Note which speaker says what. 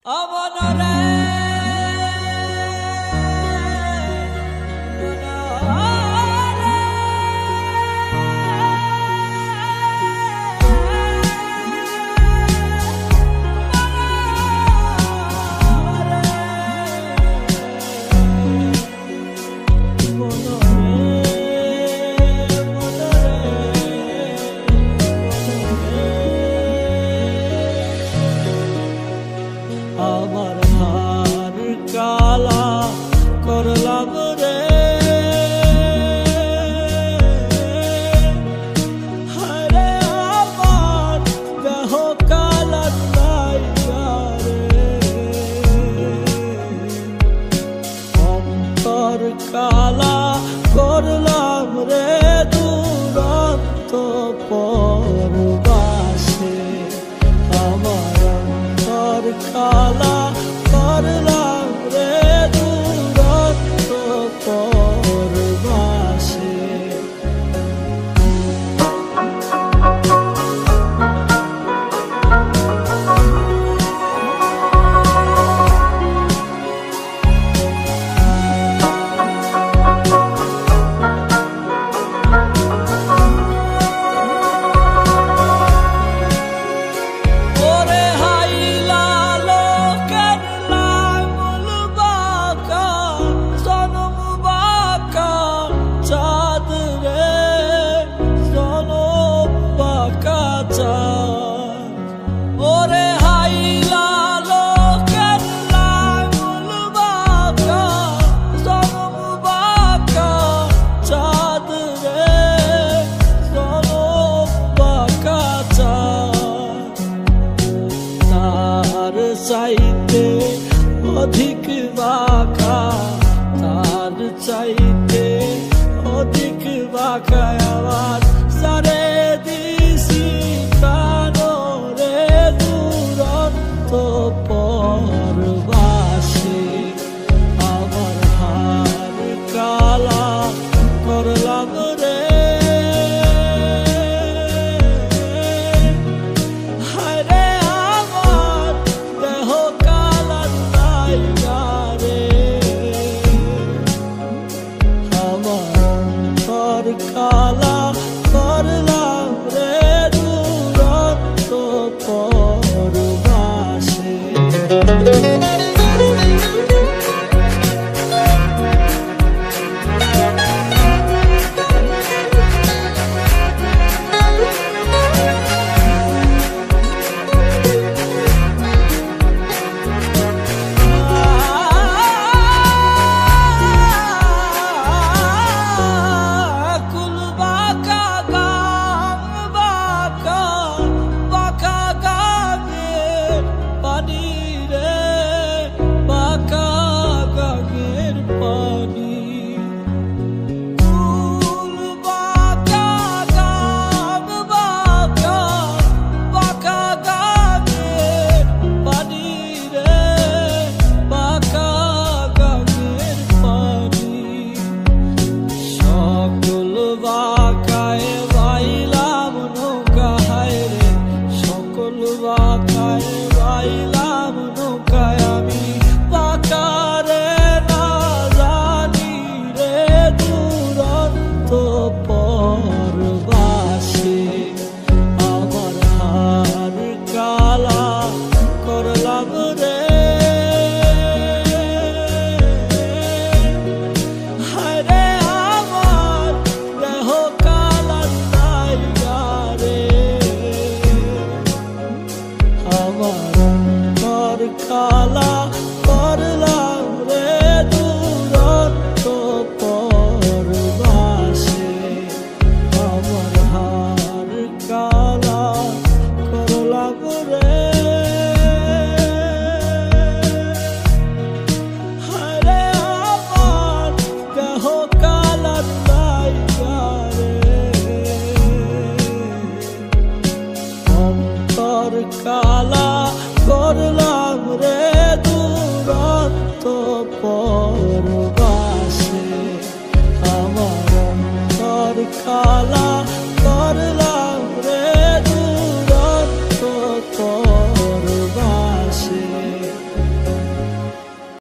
Speaker 1: আমার হার কালা করলাম রে, হারে আমার দেহ কালা নাই রে, অন্তর কালা করলাম রে দুরন্ত পরবাসে। আমার অন্তর কালা করলাম রে দুরন্ত পরবাসে। ওরে হাইলা লোকের লাঙল বাঁকা জনম বাঁকা চাঁদ রে, জনম বাঁকা চাঁদ। তার চাইতে অধিক বাঁকা, তার চাইতে অধিক বাঁকা আমার সারে দিছি প্রাণ রে দুরন্ত পরবাসে। আমার হার কালা করলাম রে, হায়রে আমার দেহ কালা নাই রে, আমার অন্তর কালা করলাম রে দুরন্ত পরবাসে। কালা করলাম রে দুরন্ত পরবাসে। আমার হার কালা করলাম রে, হায়রে আমার দেহ কালা নাই রে, অন্তর কালা করলাম রে দুরন্ত পরবাসে। আমার অন্তর কালা